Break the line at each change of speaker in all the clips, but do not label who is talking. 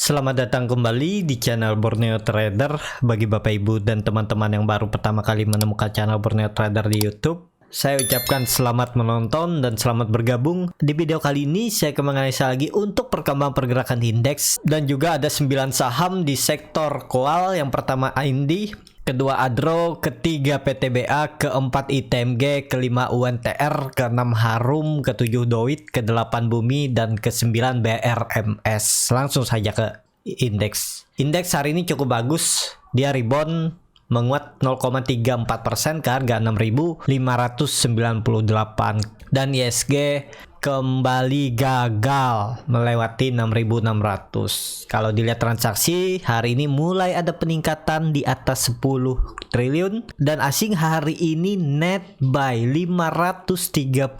Selamat datang kembali di channel Borneo Trader. Bagi Bapak Ibu dan teman-teman yang baru pertama kali menemukan channel Borneo Trader di YouTube, saya ucapkan selamat menonton dan selamat bergabung. Di video kali ini saya akan menganalisa lagi untuk perkembangan pergerakan indeks, dan juga ada 9 saham di sektor koal. Yang pertama AINDI, kedua Adro, ketiga PTBA, keempat ITMG, kelima UNTR, keenam Harum, ketujuh Doit, ke-8 Bumi, dan ke-9 BRMS. Langsung saja ke indeks. Indeks hari ini cukup bagus, dia rebound menguat 0,34% ke harga 6.598, dan ISG kembali gagal melewati 6.600. Kalau dilihat transaksi hari ini mulai ada peningkatan di atas 10 triliun, dan asing hari ini net buy 539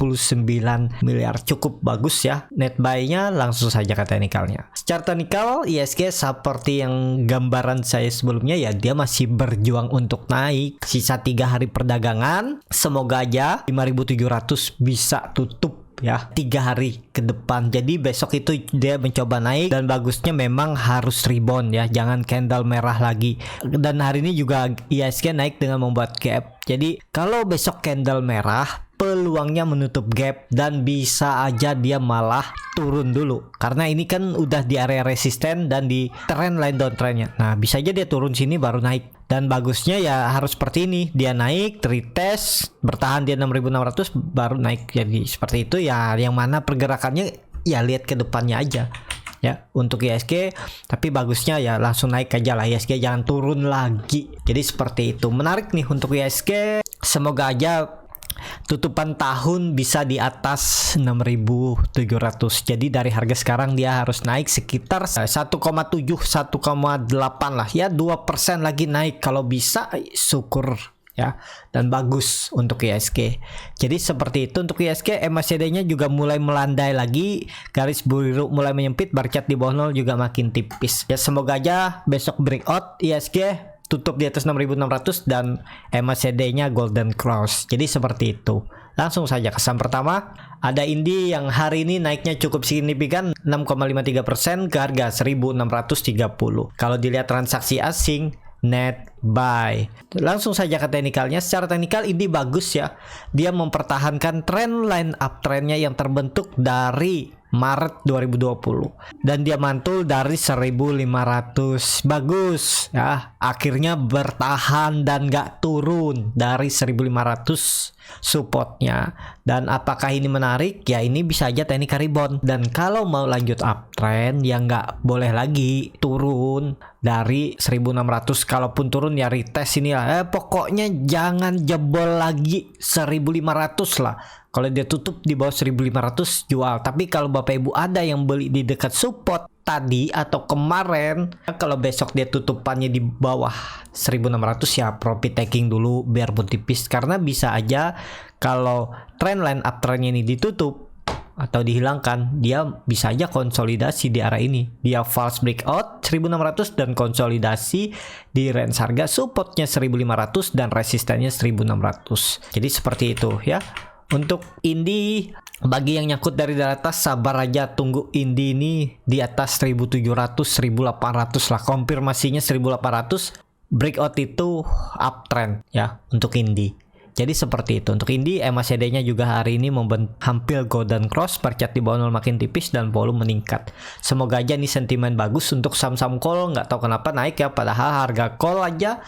miliar. Cukup bagus ya net buy-nya. Langsung saja ke teknikalnya. Secara teknikal ISG seperti yang gambaran saya sebelumnya ya, dia masih berjuang untuk naik. Sisa 3 hari perdagangan, semoga aja 5.700 bisa tutup ya 3 hari ke depan. Jadi besok itu dia mencoba naik, dan bagusnya memang harus rebound ya, jangan candle merah lagi. Dan hari ini juga ISG naik dengan membuat gap. Jadi kalau besok candle merah, peluangnya menutup gap, dan bisa aja dia malah turun dulu, karena ini kan udah di area resisten dan di trendline downtrendnya. Nah, bisa aja dia turun sini baru naik. Dan bagusnya ya harus seperti ini, dia naik, retest, bertahan di 6.600 baru naik. Jadi seperti itu ya, yang mana pergerakannya ya lihat ke depannya aja ya untuk ISG. Tapi bagusnya ya langsung naik aja lah ISG, jangan turun lagi. Jadi seperti itu. Menarik nih untuk ISG. Semoga aja tutupan tahun bisa di atas 6.700. Jadi dari harga sekarang dia harus naik sekitar 1,7 1,8 lah ya, 2% lagi naik kalau bisa, syukur ya, dan bagus untuk ISG. Jadi seperti itu untuk ISG. MACD-nya juga mulai melandai lagi, garis biru mulai menyempit, barcat di bawah 0 juga makin tipis ya. Semoga aja besok breakout ISG tutup di atas 6.600 dan MACD-nya golden cross. Jadi seperti itu. Langsung saja ke saham pertama, ada INDI yang hari ini naiknya cukup signifikan 6,53% ke harga 1.630. Kalau dilihat transaksi asing, net buy. Langsung saja ke teknikalnya. Secara teknikal ini bagus ya, dia mempertahankan trendline uptrendnya yang terbentuk dari Maret 2020, dan dia mantul dari 1.500. Bagus ya, akhirnya bertahan dan gak turun dari 1.500 supportnya. Dan apakah ini menarik? Ya ini bisa aja teknik rebound, dan kalau mau lanjut uptrend ya nggak boleh lagi turun dari 1.600. Kalaupun turun ya retest ini lah. Pokoknya jangan jebol lagi 1.500 lah. Kalau dia tutup di bawah 1.500 jual. Tapi kalau Bapak Ibu ada yang beli di dekat support tadi atau kemarin, kalau besok dia tutupannya di bawah 1.600 ya profit taking dulu biarpun tipis, karena bisa aja kalau trendline uptrendnya ini ditutup atau dihilangkan, dia bisa aja konsolidasi di arah ini. Dia false breakout 1.600 dan konsolidasi di range harga supportnya 1.500 dan resistennya 1.600. Jadi seperti itu ya. Untuk INDI, bagi yang nyangkut dari atas, sabar aja, tunggu INDI ini di atas 1.700 1.800 lah, konfirmasinya 1.800. Breakout itu uptrend ya untuk INDI. Jadi seperti itu untuk INDI. MACD-nya juga hari ini hampir golden cross, percat di bawah 0 makin tipis, dan volume meningkat. Semoga aja nih sentimen bagus untuk saham-saham call. Nggak tahu kenapa naik ya, padahal harga call aja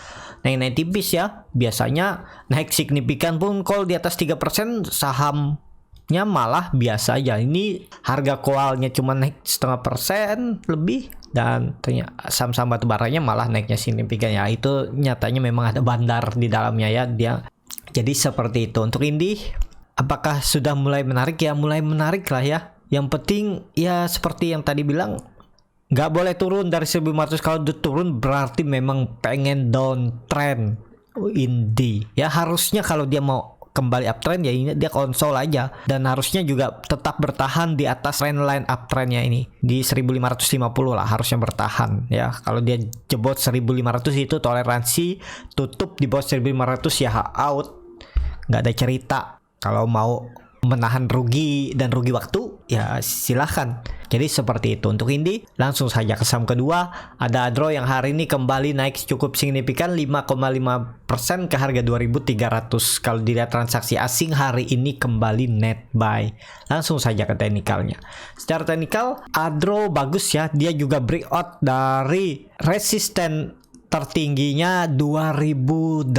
naik tipis ya. Biasanya naik signifikan pun call di atas 3%, sahamnya malah biasa aja. Ini harga callnya cuma naik 0,5% lebih, dan ternyata saham-saham batubaranya malah naiknya signifikan ya. Itu nyatanya memang ada bandar di dalamnya ya dia. Jadi seperti itu untuk INDI. Apakah sudah mulai menarik? Ya mulai menarik lah ya. Yang penting ya seperti yang tadi bilang, nggak boleh turun dari 1.500. Kalau udah turun berarti memang pengen downtrend INDI ya. Harusnya kalau dia mau kembali uptrend ya ini dia konsol aja, dan harusnya juga tetap bertahan di atas trendline uptrendnya ini di 1.550 lah, harusnya bertahan ya. Kalau dia jebot 1.500 itu toleransi, tutup di bawah 1.500 ya out, nggak ada cerita. Kalau mau menahan rugi dan rugi waktu ya silahkan. Jadi seperti itu. Untuk Indi, langsung saja ke saham kedua. Ada Adro yang hari ini kembali naik cukup signifikan 5,5% ke harga 2.300. Kalau dilihat transaksi asing hari ini kembali net buy. Langsung saja ke teknikalnya. Secara teknikal, Adro bagus ya. Dia juga breakout dari resisten tertingginya 2018.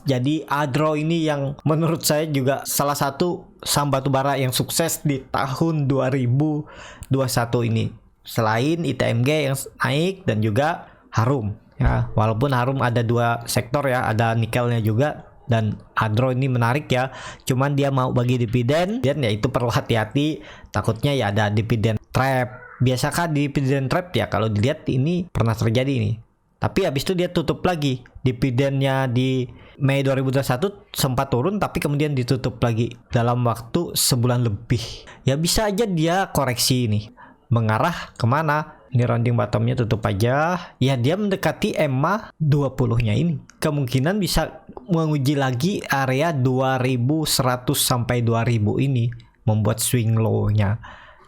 Jadi Adro ini yang menurut saya juga salah satu saham batubara yang sukses di tahun 2021 ini. Selain ITMG yang naik dan juga Harum ya. Walaupun Harum ada dua sektor ya, ada nikelnya juga, dan Adro ini menarik ya. Cuman dia mau bagi dividen dan ya itu perlu hati-hati, takutnya ya ada dividen trap. Biasakah dividen trap ya? Kalau dilihat ini pernah terjadi nih. Tapi habis itu dia tutup lagi. Dividennya di Mei 2021 sempat turun, tapi kemudian ditutup lagi dalam waktu sebulan lebih. Ya bisa aja dia koreksi ini. Mengarah kemana? Ini rounding bottomnya tutup aja. Ya dia mendekati EMA 20-nya ini. Kemungkinan bisa menguji lagi area 2100 sampai 2000 ini. Membuat swing low-nya.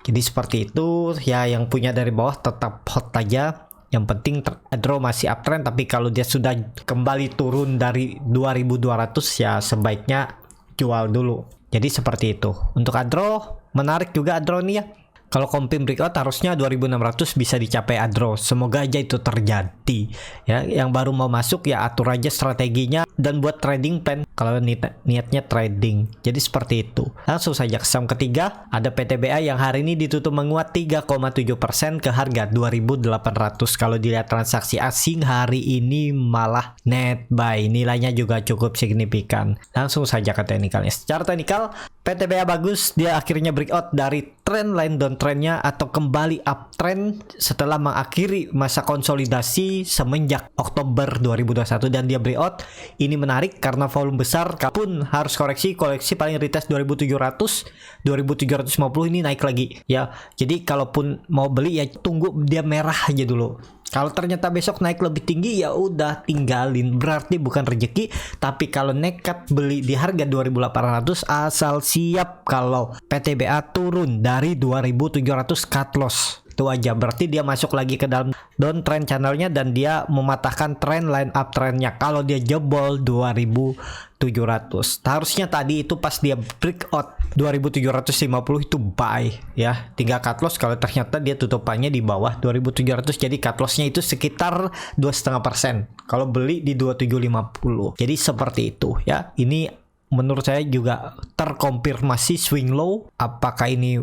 Jadi seperti itu. Ya yang punya dari bawah tetap hot aja. Yang penting Adro masih uptrend, tapi kalau dia sudah kembali turun dari 2200 ya sebaiknya jual dulu. Jadi seperti itu. Untuk Adro, menarik juga Adro nih ya. Kalau confirm breakout harusnya 2600 bisa dicapai Adro. Semoga aja itu terjadi. Ya, yang baru mau masuk ya atur aja strateginya dan buat trading plan kalau niatnya trading. Jadi seperti itu. Langsung saja ke saham ketiga, ada PTBA yang hari ini ditutup menguat 3,7% ke harga 2.800. Kalau dilihat transaksi asing hari ini malah net buy. Nilainya juga cukup signifikan. Langsung saja ke teknikalnya. Secara teknikal PTBA bagus, dia akhirnya breakout dari trend line downtrendnya atau kembali uptrend setelah mengakhiri masa konsolidasi semenjak Oktober 2021 dan dia breakout. Ini menarik karena volume besar, pun harus koreksi paling retest 2700, 2350 ini naik lagi ya. Jadi kalaupun mau beli ya tunggu dia merah aja dulu. Kalau ternyata besok naik lebih tinggi ya udah tinggalin, berarti bukan rezeki. Tapi kalau nekat beli di harga 2.800 asal siap kalau PTBA turun dari 2.700 cut loss. Itu aja, berarti dia masuk lagi ke dalam downtrend channelnya dan dia mematahkan trend line uptrendnya. Kalau dia jebol 2.700, harusnya tadi itu pas dia breakout 2.750 itu buy ya, tinggal cut loss kalau ternyata dia tutupannya di bawah 2.700. Jadi cut lossnya itu sekitar 2,5%. Kalau beli di 2750. Jadi seperti itu ya. Ini menurut saya juga terkonfirmasi swing low. Apakah ini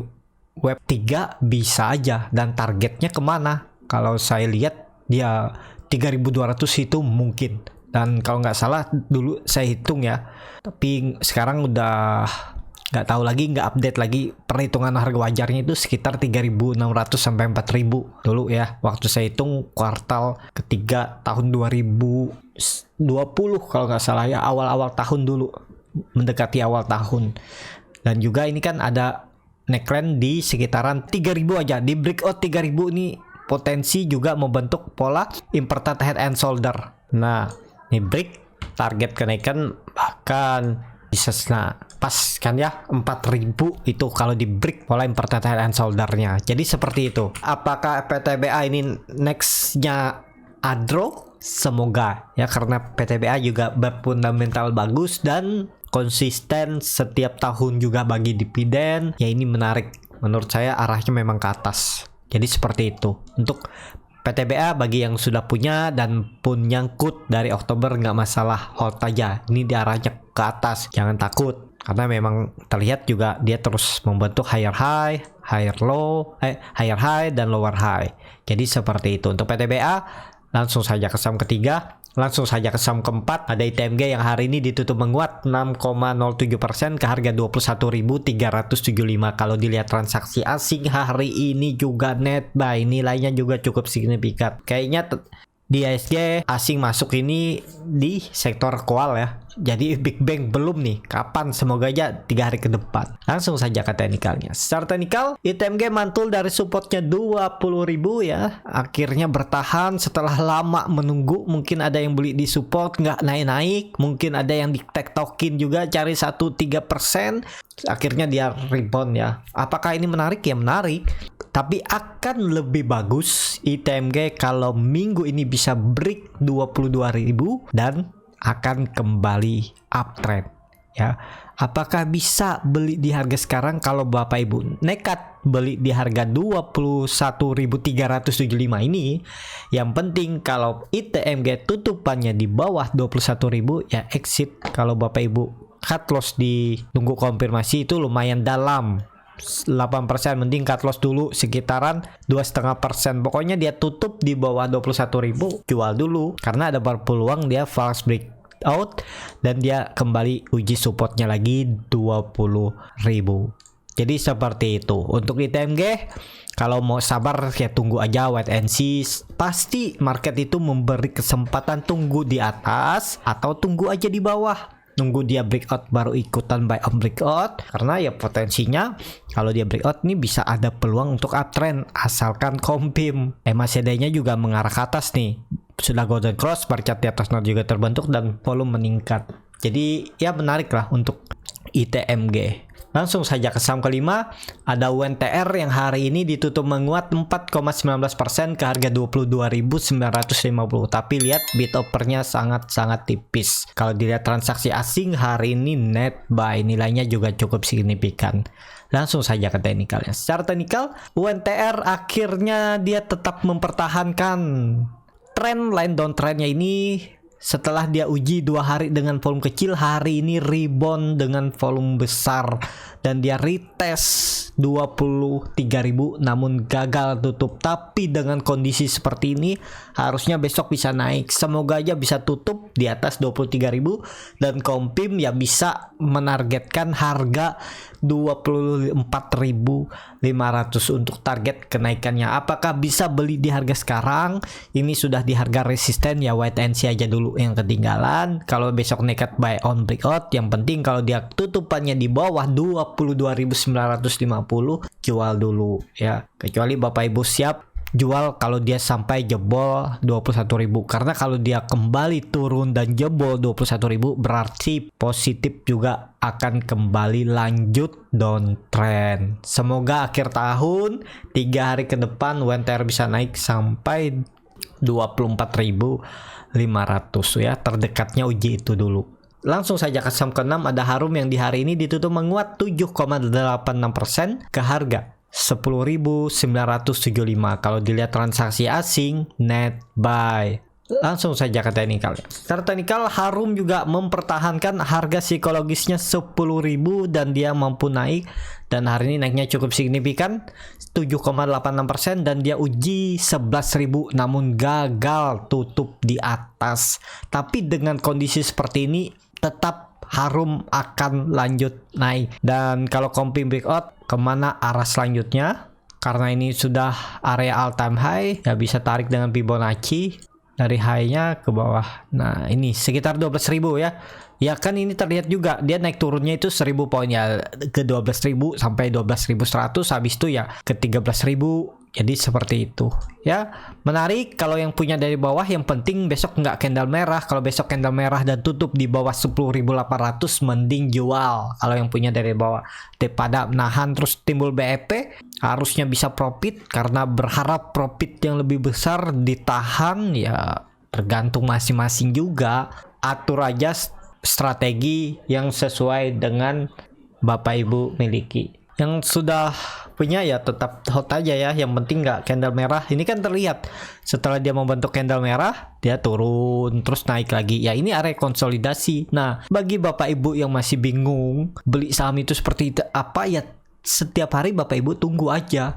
web 3? Bisa aja, dan targetnya kemana? Kalau saya lihat dia 3.200 itu mungkin, dan kalau nggak salah dulu saya hitung ya, tapi sekarang udah nggak tahu lagi, nggak update lagi perhitungan harga wajarnya itu sekitar 3.600 sampai 4.000 dulu ya, waktu saya hitung kuartal ketiga tahun 2020 kalau nggak salah ya, awal-awal tahun dulu, mendekati awal tahun. Dan juga ini kan ada neckline di sekitaran 3000 aja. Di breakout 3000 ini potensi juga membentuk pola inverted head and shoulder. Nah, ini break target kenaikan bahkan bisa pas kan ya 4000 itu kalau di break pola inverted head and shoulder-nya. Jadi seperti itu. Apakah PTBA ini nextnya Adro? Semoga ya, karena PTBA juga berfundamental bagus dan konsisten setiap tahun juga bagi dividen. Ya ini menarik. Menurut saya arahnya memang ke atas. Jadi seperti itu. Untuk PTBA bagi yang sudah punya dan pun nyangkut dari Oktober nggak masalah, hold aja. Ini diarahnya ke atas. Jangan takut. Karena memang terlihat juga dia terus membentuk higher high, higher high dan lower high. Jadi seperti itu. Untuk PTBA langsung saja ke saham ketiga. Langsung saja ke saham keempat, ada ITMG yang hari ini ditutup menguat 6,07% ke harga 21.375. Kalau dilihat transaksi asing hari ini juga net buy, nilainya juga cukup signifikan. Kayaknya di ISG asing masuk ini di sektor koal ya. Jadi Big Bang belum nih. Kapan? Semoga aja 3 hari ke depan. Langsung saja ke teknikalnya. Secara teknikal, ITMG mantul dari supportnya 20.000 ya. Akhirnya bertahan setelah lama menunggu. Mungkin ada yang beli di support nggak naik-naik. Mungkin ada yang di tektokin juga cari 1-3%. Akhirnya dia rebound ya. Apakah ini menarik? Ya menarik. Tapi akan lebih bagus ITMG kalau minggu ini bisa break 22.000 dan akan kembali uptrend ya. Apakah bisa beli di harga sekarang? Kalau Bapak Ibu nekat beli di harga 21.375 ini, yang penting kalau ITMG tutupannya di bawah 21.000 ya exit. Kalau Bapak Ibu cut loss di tunggu konfirmasi itu lumayan dalam 8%, mending cut loss dulu sekitaran 2,5%. Pokoknya dia tutup di bawah 21.000 jual dulu, karena ada berpeluang dia false break out dan dia kembali uji supportnya lagi 20.000. Jadi seperti itu untuk ITMG. Kalau mau sabar ya tunggu aja wait and see. Pasti market itu memberi kesempatan tunggu di atas atau tunggu aja di bawah, nunggu dia breakout baru ikutan buy on breakout, karena ya potensinya kalau dia breakout nih bisa ada peluang untuk uptrend asalkan kompim MACD-nya juga mengarah ke atas nih. Sudah golden cross, bar chart di atasnya juga terbentuk dan volume meningkat. Jadi ya menarik lah untuk ITMG. Langsung saja ke saham kelima, ada UNTR yang hari ini ditutup menguat 4,19% ke harga 22.950. Tapi lihat bid offernya sangat-sangat tipis. Kalau dilihat transaksi asing hari ini net buy, nilainya juga cukup signifikan. Langsung saja ke teknikalnya. Secara teknikal, UNTR akhirnya dia tetap mempertahankan tren line downtrendnya ini. Setelah dia uji 2 hari dengan volume kecil, hari ini rebound dengan volume besar dan dia retest 23.000 namun gagal tutup. Tapi dengan kondisi seperti ini harusnya besok bisa naik. Semoga aja bisa tutup di atas 23.000 dan kompim ya bisa menargetkan harga 24.500 untuk target kenaikannya. Apakah bisa beli di harga sekarang? Ini sudah di harga resisten ya, wait and see aja dulu yang ketinggalan. Kalau besok nekat buy on breakout, yang penting kalau dia tutupannya di bawah 22.950 jual dulu ya. Kecuali Bapak Ibu siap jual kalau dia sampai jebol 21.000, karena kalau dia kembali turun dan jebol 21.000 berarti positif juga akan kembali lanjut downtrend. Semoga akhir tahun 3 hari ke depan UNTR bisa naik sampai 24.500 ya, terdekatnya uji itu dulu. Langsung saja ke saham ke-6, ada Harum yang di hari ini ditutup menguat 7,86% ke harga 10.975. Kalau dilihat transaksi asing net buy. Langsung saja ke teknikal. Secara teknikal Harum juga mempertahankan harga psikologisnya 10.000 dan dia mampu naik, dan hari ini naiknya cukup signifikan 7,86% dan dia uji 11.000 namun gagal tutup di atas. Tapi dengan kondisi seperti ini tetap Harum akan lanjut naik. Dan kalau kompim breakout, kemana arah selanjutnya? Karena ini sudah area all time high, ya bisa tarik dengan Fibonacci dari high-nya ke bawah. Nah ini sekitar 12.000 ya. Ya kan ini terlihat juga dia naik turunnya itu 1.000 poin ya, ke 12.000 sampai 12.100, habis itu ya ke 13.000. Jadi seperti itu ya, menarik. Kalau yang punya dari bawah, yang penting besok nggak candle merah. Kalau besok candle merah dan tutup di bawah 10.800 mending jual kalau yang punya dari bawah, daripada nahan terus timbul BEP. Harusnya bisa profit, karena berharap profit yang lebih besar ditahan ya, tergantung masing-masing juga. Atur aja strategi yang sesuai dengan Bapak Ibu miliki. Yang sudah punya ya tetap hold aja ya, yang penting nggak candle merah. Ini kan terlihat setelah dia membentuk candle merah dia turun terus naik lagi ya, ini area konsolidasi. Nah bagi Bapak Ibu yang masih bingung beli saham itu seperti itu apa ya, setiap hari Bapak Ibu tunggu aja.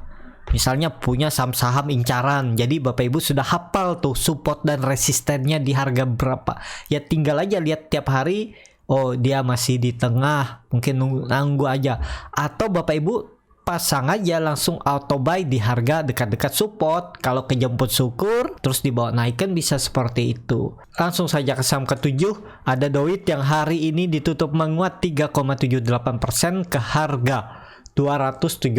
Misalnya punya saham-saham incaran, jadi Bapak Ibu sudah hafal tuh support dan resistennya di harga berapa ya, tinggal aja lihat tiap hari. Oh dia masih di tengah, mungkin nunggu aja. Atau Bapak Ibu pasang aja langsung auto buy di harga dekat-dekat support. Kalau kejemput syukur, terus dibawa naik kan bisa seperti itu. Langsung saja ke saham ke-7, ada Doit yang hari ini ditutup menguat 3,78% ke harga 274.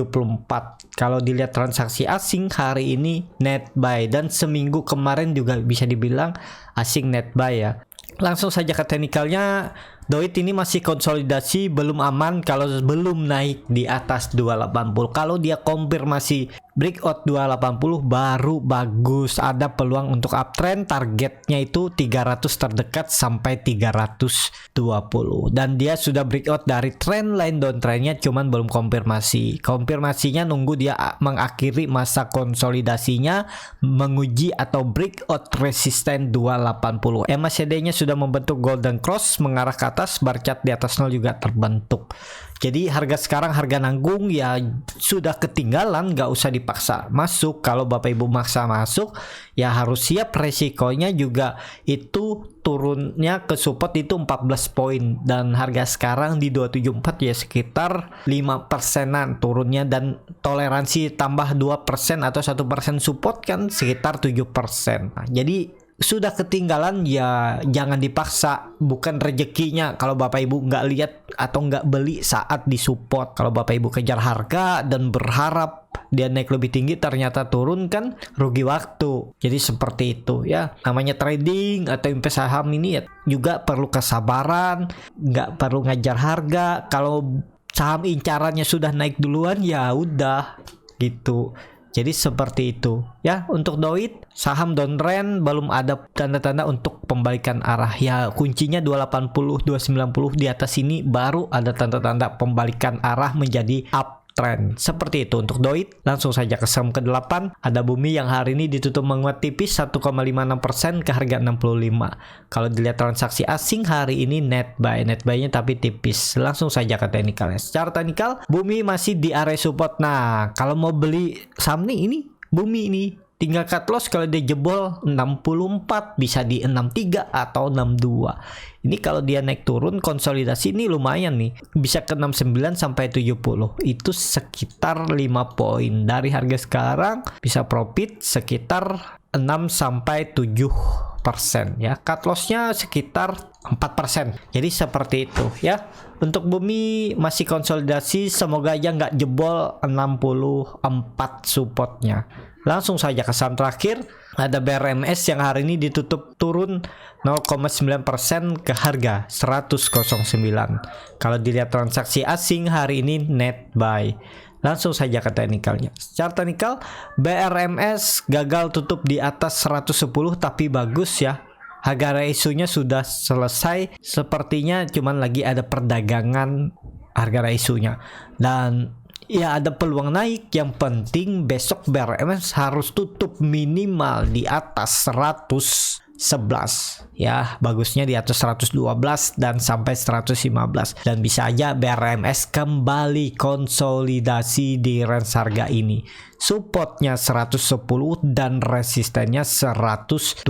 Kalau dilihat transaksi asing hari ini net buy, dan seminggu kemarin juga bisa dibilang asing net buy ya. Langsung saja ke teknikalnya, Doit ini masih konsolidasi, belum aman kalau belum naik di atas 280. Kalau dia konfirmasi breakout 280 baru bagus, ada peluang untuk uptrend. Targetnya itu 300 terdekat sampai 320, dan dia sudah breakout dari trend line downtrendnya, cuman belum konfirmasi. Konfirmasinya nunggu dia mengakhiri masa konsolidasinya, menguji atau breakout resisten 280. MACD-nya sudah membentuk golden cross mengarah ke atas, bar chart di atas 0 juga terbentuk. Jadi harga sekarang harga nanggung ya sudah ketinggalan, nggak usah dipaksa masuk. Kalau Bapak Ibu maksa masuk ya harus siap resikonya juga, itu turunnya ke support itu 14 poin, dan harga sekarang di 274 ya sekitar 5%-an turunnya, dan toleransi tambah 2% atau 1% support kan sekitar 7%. Nah, jadi sudah ketinggalan ya jangan dipaksa, bukan rezekinya kalau Bapak Ibu nggak lihat atau nggak beli saat di support. Kalau Bapak Ibu kejar harga dan berharap dia naik lebih tinggi ternyata turun, kan rugi waktu. Jadi seperti itu ya, namanya trading atau investasi saham ini ya juga perlu kesabaran, nggak perlu ngajar harga. Kalau saham incarannya sudah naik duluan ya udah gitu. Jadi seperti itu ya. Untuk Doit, saham downtrend, belum ada tanda-tanda untuk pembalikan arah ya. Kuncinya 280, 290 di atas ini baru ada tanda-tanda pembalikan arah menjadi uptrend. Seperti itu untuk Doit. Langsung saja ke saham ke-8, ada Bumi yang hari ini ditutup menguat tipis 1,56% ke harga 65. Kalau dilihat transaksi asing hari ini net buy-nya tapi tipis. Langsung saja ke teknikalnya. Secara teknikal Bumi masih di area support. Nah, kalau mau beli saham nih, ini Bumi ini tinggal cut loss kalau dia jebol 64, bisa di 63 atau 62. Ini kalau dia naik turun konsolidasi ini lumayan nih, bisa ke 69 sampai 70. Itu sekitar 5 poin. Dari harga sekarang bisa profit sekitar 6 sampai 7% ya. Cut lossnya sekitar 4%. Jadi seperti itu ya. Untuk Bumi masih konsolidasi, semoga aja nggak jebol 64 supportnya. Langsung saja ke saham terakhir, ada BRMS yang hari ini ditutup turun 0,9% ke harga 100.09. Kalau dilihat transaksi asing hari ini net buy. Langsung saja ke teknikalnya. Secara teknikal BRMS gagal tutup di atas 110 tapi bagus ya. Harga ratio-nya sudah selesai, sepertinya cuman lagi ada perdagangan harga ratio-nya. Dan ya ada peluang naik. Yang penting besok BRMS harus tutup minimal di atas 111 ya, bagusnya di atas 112 dan sampai 115, dan bisa aja BRMS kembali konsolidasi di range harga ini. Supportnya 110 dan resistennya 125,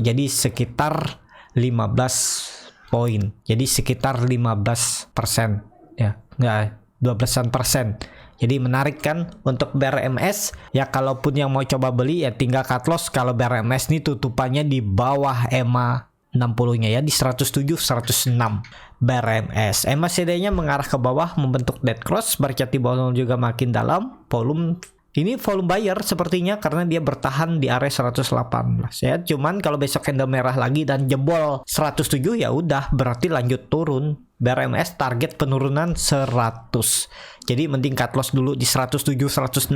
jadi sekitar 15 poin, jadi sekitar 15% ya, enggak 12%. Jadi menarik kan untuk BRMS ya. Kalaupun yang mau coba beli ya tinggal cut loss kalau BRMS ini tutupannya di bawah EMA 60-nya ya, di 107 106 BRMS. MACD-nya mengarah ke bawah membentuk dead cross, bar chart di bawah juga makin dalam. Volume ini volume buyer sepertinya karena dia bertahan di area 118 ya. Cuman kalau besok candle merah lagi dan jebol 107 ya udah berarti lanjut turun. BRMS target penurunan 100. Jadi mending cut loss dulu di 107 106,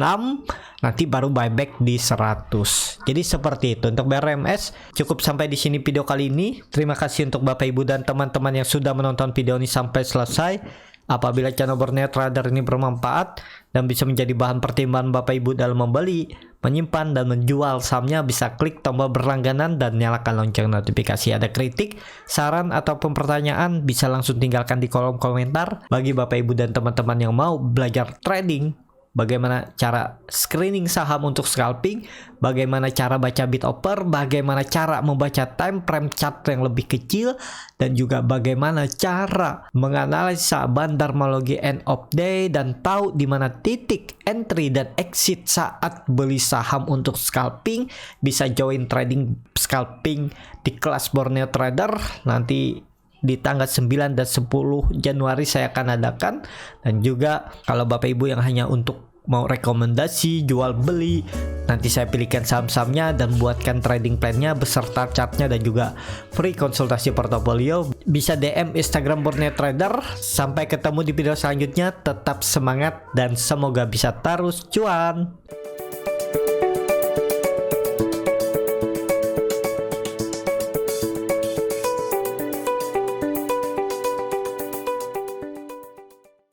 nanti baru buyback di 100. Jadi seperti itu untuk BRMS. Cukup sampai di sini video kali ini. Terima kasih untuk Bapak Ibu dan teman-teman yang sudah menonton video ini sampai selesai. Apabila channel Borneo Trader ini bermanfaat dan bisa menjadi bahan pertimbangan Bapak Ibu dalam membeli, menyimpan, dan menjual sahamnya, bisa klik tombol berlangganan dan nyalakan lonceng notifikasi. Ada kritik, saran, ataupun pertanyaan bisa langsung tinggalkan di kolom komentar. Bagi Bapak Ibu dan teman-teman yang mau belajar trading, bagaimana cara screening saham untuk scalping, bagaimana cara baca bid offer, bagaimana cara membaca time frame chart yang lebih kecil, dan juga bagaimana cara menganalisa bandarmologi end of day dan tahu di mana titik entry dan exit saat beli saham untuk scalping. Bisa join trading scalping di kelas Borneo Trader nanti di tanggal 9 dan 10 Januari saya akan adakan. Dan juga kalau Bapak Ibu yang hanya untuk mau rekomendasi jual beli Nanti saya pilihkan saham-sahamnya dan buatkan trading plan-nya beserta chartnya dan juga free konsultasi portofolio. Bisa DM Instagram Burnet Trader. Sampai ketemu di video selanjutnya. Tetap semangat dan semoga bisa terus cuan.